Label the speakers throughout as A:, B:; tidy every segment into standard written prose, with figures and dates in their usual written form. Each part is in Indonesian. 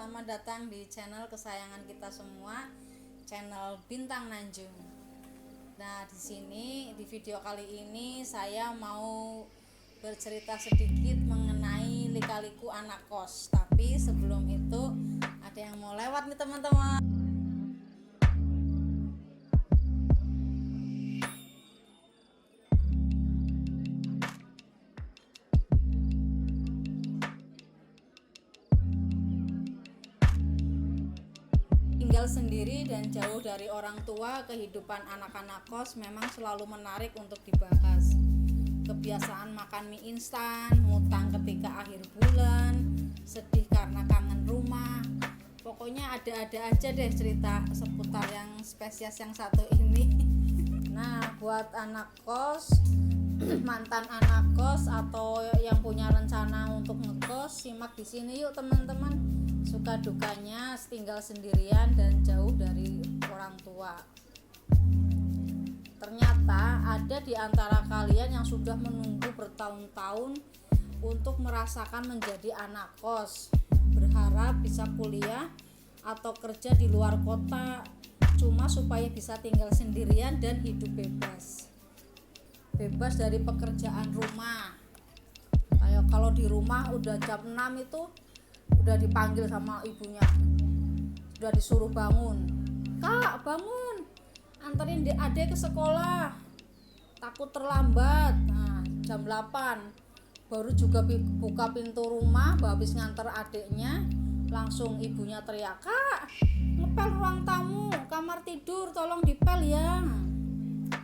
A: selamat datang di channel kesayangan kita semua, channel Bintang Nanjung. Nah, di sini di video kali ini saya mau bercerita sedikit mengenai lika-liku anak kos. Tapi sebelum itu ada yang mau lewat nih teman-teman. Tinggal sendiri dan jauh dari orang tua, kehidupan anak-anak kos memang selalu menarik untuk dibahas. Kebiasaan makan mie instan, ngutang ketika akhir bulan, sedih karena kangen rumah. Pokoknya ada-ada aja deh cerita seputar yang spesies yang satu ini. Nah, buat anak kos, mantan anak kos atau yang punya rencana untuk ngekos, simak di sini yuk teman-teman. Suka dukanya tinggal sendirian dan jauh dari orang tua. Ternyata ada di antara kalian yang sudah menunggu bertahun-tahun untuk merasakan menjadi anak kos, berharap bisa kuliah atau kerja di luar kota cuma supaya bisa tinggal sendirian dan hidup bebas dari pekerjaan rumah. Kayak kalau di rumah udah jam 6 itu udah dipanggil sama ibunya, udah disuruh bangun, "Kak, bangun, anterin adek ke sekolah, takut terlambat." Nah, jam 8 baru juga buka pintu rumah, habis nganter adeknya, langsung ibunya teriak, "Kak, ngepel ruang tamu, kamar tidur tolong dipel ya."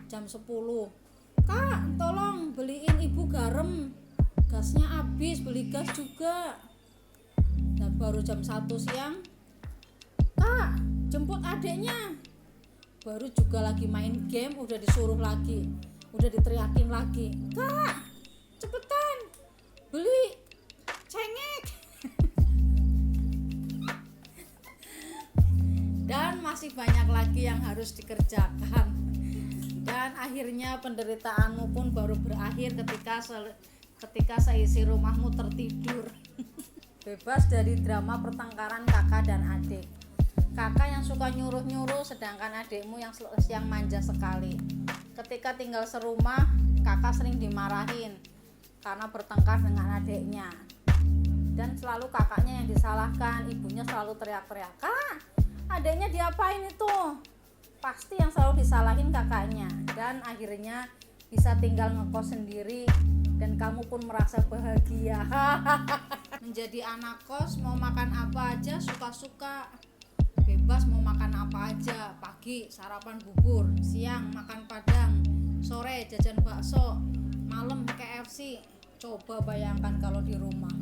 A: Jam 10, "Kak, tolong beliin ibu garam, gasnya habis, beli gas juga." Dan baru jam 1 siang, "Kak, jemput adeknya." Baru juga lagi main game, udah disuruh lagi, udah diteriakin lagi, "Kak, cepetan beli cengek." Dan masih banyak lagi yang harus dikerjakan. Dan akhirnya penderitaanmu pun baru berakhir ketika seisi rumahmu tertidur. Bebas dari drama pertengkaran kakak dan adik. Kakak yang suka nyuruh-nyuruh, sedangkan adikmu yang manja sekali. Ketika tinggal serumah, kakak sering dimarahin karena bertengkar dengan adiknya. Dan selalu kakaknya yang disalahkan, ibunya selalu teriak-teriak, "Kak, adiknya diapain itu?" Pasti yang selalu disalahin kakaknya. Dan akhirnya bisa tinggal ngekos sendiri dan kamu pun merasa bahagia. Menjadi anak kos, mau makan apa aja suka-suka, bebas mau makan apa aja. Pagi sarapan bubur, siang makan padang, sore jajan bakso, malam KFC. Coba bayangkan kalau di rumah,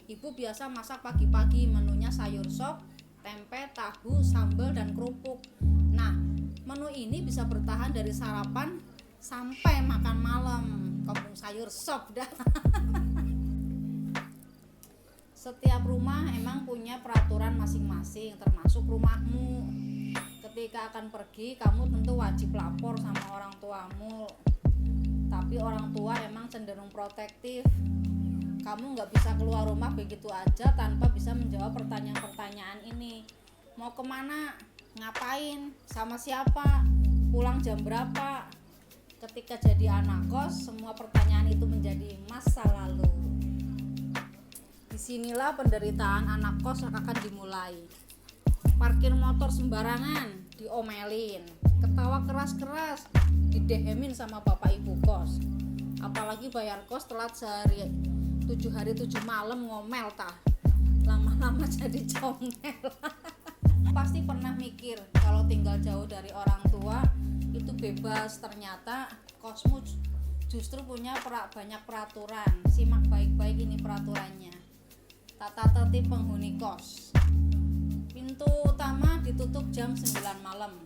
A: ibu biasa masak pagi-pagi, menunya sayur sop, tempe, tahu, sambal, dan kerupuk. Nah, menu ini bisa bertahan dari sarapan sampai makan malam. Kampung sayur sop dah. Setiap rumah emang punya peraturan masing-masing, termasuk rumahmu. Ketika akan pergi, kamu tentu wajib lapor sama orang tuamu. Tapi orang tua emang cenderung protektif. Kamu gak bisa keluar rumah begitu aja tanpa bisa menjawab pertanyaan-pertanyaan ini. Mau kemana? Ngapain? Sama siapa? Pulang jam berapa? Ketika jadi anak kos, semua pertanyaan itu menjadi masa lalu. Disinilah penderitaan anak kos akan dimulai. Parkir motor sembarangan, diomelin. Ketawa keras-keras, didehemin sama bapak ibu kos. Apalagi bayar kos telat sehari, 7 hari 7 malam ngomel tah. Lama-lama jadi comel. Pasti pernah mikir kalau tinggal jauh dari orang tua itu bebas, ternyata kosmu justru punya banyak peraturan. Simak baik-baik ini peraturannya. Tata tertib penghuni kos. Pintu utama ditutup jam 9 malam.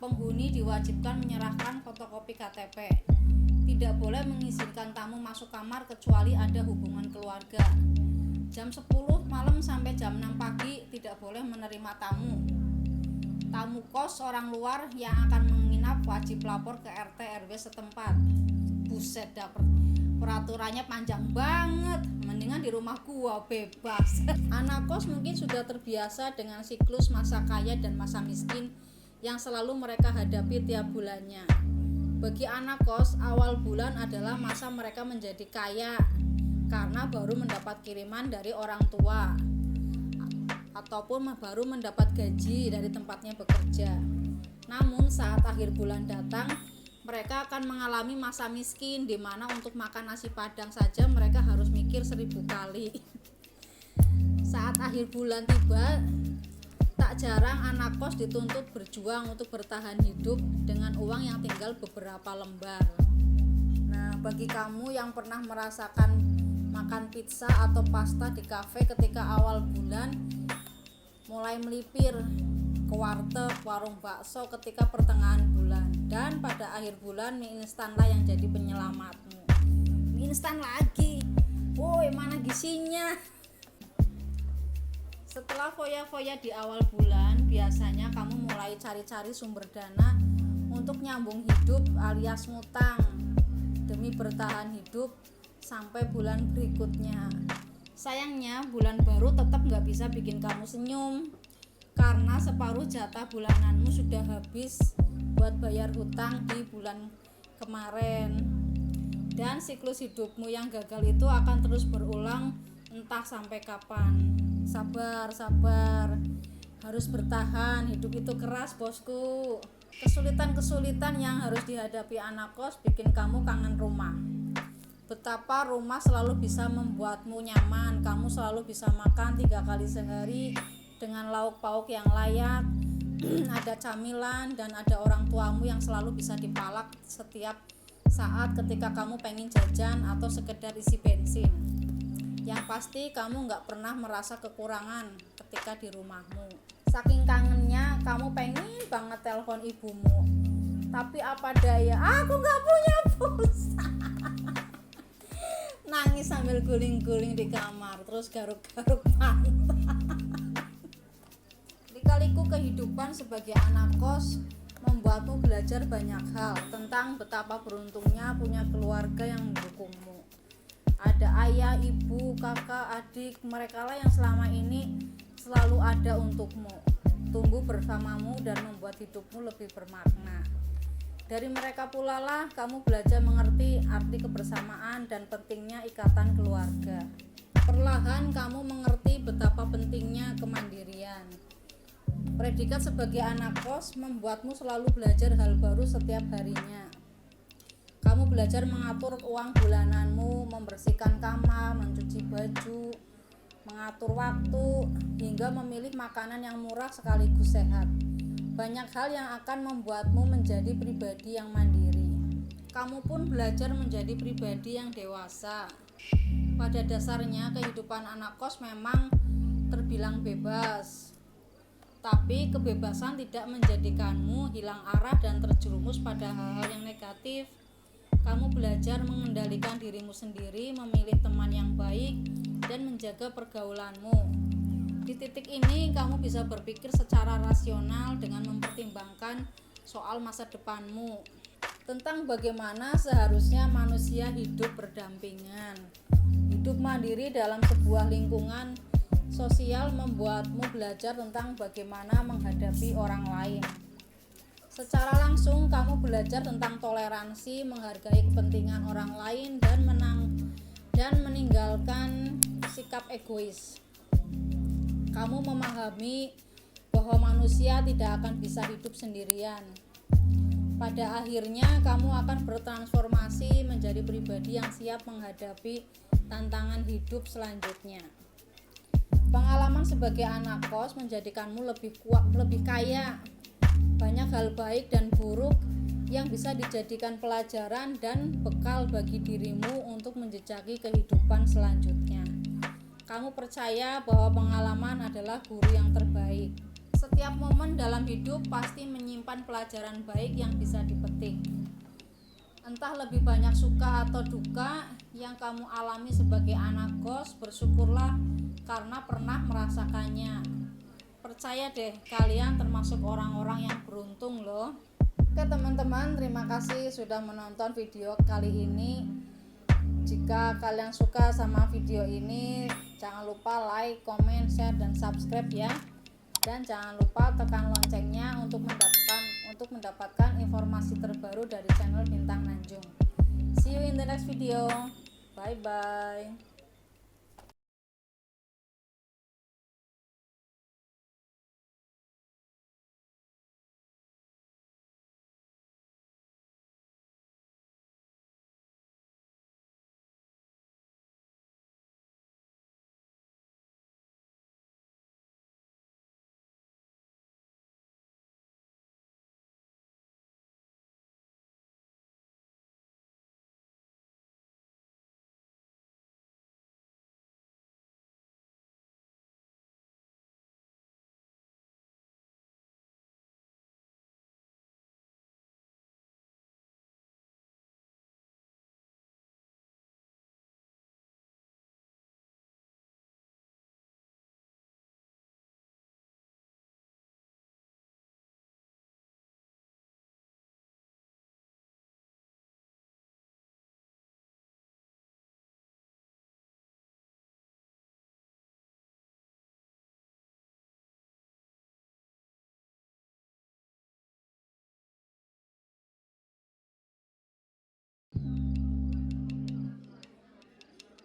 A: Penghuni diwajibkan menyerahkan fotokopi KTP. Tidak boleh mengizinkan tamu masuk kamar kecuali ada hubungan keluarga. Jam 10 malam sampai jam 6 pagi tidak boleh menerima tamu. Tamu kos orang luar yang akan menginap wajib lapor ke RT RW setempat. Buset, peraturannya panjang banget, mendingan di rumah gua bebas. Anak kos mungkin sudah terbiasa dengan siklus masa kaya dan masa miskin yang selalu mereka hadapi tiap bulannya. Bagi anak kos, awal bulan adalah masa mereka menjadi kaya karena baru mendapat kiriman dari orang tua ataupun baru mendapat gaji dari tempatnya bekerja. Namun saat akhir bulan datang, mereka akan mengalami masa miskin di mana untuk makan nasi padang saja mereka harus mikir 1000 kali. Saat akhir bulan tiba, tak jarang anak kos dituntut berjuang untuk bertahan hidup dengan uang yang tinggal beberapa lembar. Nah, bagi kamu yang pernah merasakan makan pizza atau pasta di kafe ketika awal bulan, mulai melipir ke warteg, warung bakso ketika pertengahan bulan, dan pada akhir bulan mie instanlah yang jadi penyelamatmu. Mie instan lagi, woi mana gisinya? Setelah foya-foya di awal bulan, biasanya kamu mulai cari-cari sumber dana untuk nyambung hidup alias ngutang demi bertahan hidup sampai bulan berikutnya. Sayangnya bulan baru tetap gak bisa bikin kamu senyum karena separuh jatah bulananmu sudah habis buat bayar hutang di bulan kemarin. Dan siklus hidupmu yang gagal itu akan terus berulang entah sampai kapan. Sabar, harus bertahan, hidup itu keras bosku. Kesulitan-kesulitan yang harus dihadapi anak kos bikin kamu kangen rumah. Betapa rumah selalu bisa membuatmu nyaman, kamu selalu bisa makan 3 kali sehari dengan lauk pauk yang layak, ada camilan dan ada orang tuamu yang selalu bisa dipalak setiap saat ketika kamu pengen jajan atau sekedar isi bensin. Yang pasti kamu gak pernah merasa kekurangan ketika di rumahmu. Saking kangennya kamu pengen banget telepon ibumu, tapi apa daya, aku gak punya pulsa. Nangis sambil guling-guling di kamar, terus garuk-garuk pantat. Lika-liku kehidupan sebagai anak kos membuatmu belajar banyak hal tentang betapa beruntungnya punya keluarga yang mendukungmu. Ada ayah, ibu, kakak, adik, merekalah yang selama ini selalu ada untukmu, tumbuh bersamamu dan membuat hidupmu lebih bermakna. Dari mereka pula lah kamu belajar mengerti arti kebersamaan dan pentingnya ikatan keluarga. Perlahan kamu mengerti betapa pentingnya kemandirian. Predikat sebagai anak kos membuatmu selalu belajar hal baru setiap harinya. Kamu belajar mengatur uang bulananmu, membersihkan kamar, mencuci baju, mengatur waktu, hingga memilih makanan yang murah sekaligus sehat. Banyak hal yang akan membuatmu menjadi pribadi yang mandiri. Kamu pun belajar menjadi pribadi yang dewasa. Pada dasarnya kehidupan anak kos memang terbilang bebas. Tapi kebebasan tidak menjadikanmu hilang arah dan terjerumus pada hal-hal yang negatif. Kamu belajar mengendalikan dirimu sendiri, memilih teman yang baik, dan menjaga pergaulanmu. Di titik ini, kamu bisa berpikir secara rasional dengan mempertimbangkan soal masa depanmu, tentang bagaimana seharusnya manusia hidup berdampingan. Hidup mandiri dalam sebuah lingkungan sosial membuatmu belajar tentang bagaimana menghadapi orang lain. Secara langsung kamu belajar tentang toleransi, menghargai kepentingan orang lain dan meninggalkan sikap egois. Kamu memahami bahwa manusia tidak akan bisa hidup sendirian. Pada akhirnya kamu akan bertransformasi menjadi pribadi yang siap menghadapi tantangan hidup selanjutnya. Pengalaman sebagai anak kos menjadikanmu lebih kuat, lebih kaya. Banyak hal baik dan buruk yang bisa dijadikan pelajaran dan bekal bagi dirimu untuk menjejaki kehidupan selanjutnya. Kamu percaya bahwa pengalaman adalah guru yang terbaik. Setiap momen dalam hidup pasti menyimpan pelajaran baik yang bisa dipetik. Entah lebih banyak suka atau duka yang kamu alami sebagai anak kos, bersyukurlah karena pernah merasakannya. Percaya deh, kalian termasuk orang-orang yang beruntung loh. Oke teman-teman, terima kasih sudah menonton video kali ini. Jika kalian suka sama video ini, jangan lupa like, comment, share, dan subscribe ya. Dan jangan lupa tekan loncengnya untuk mendapatkan informasi terbaru dari channel Bintang Nanjung. See you in the next video. Bye bye.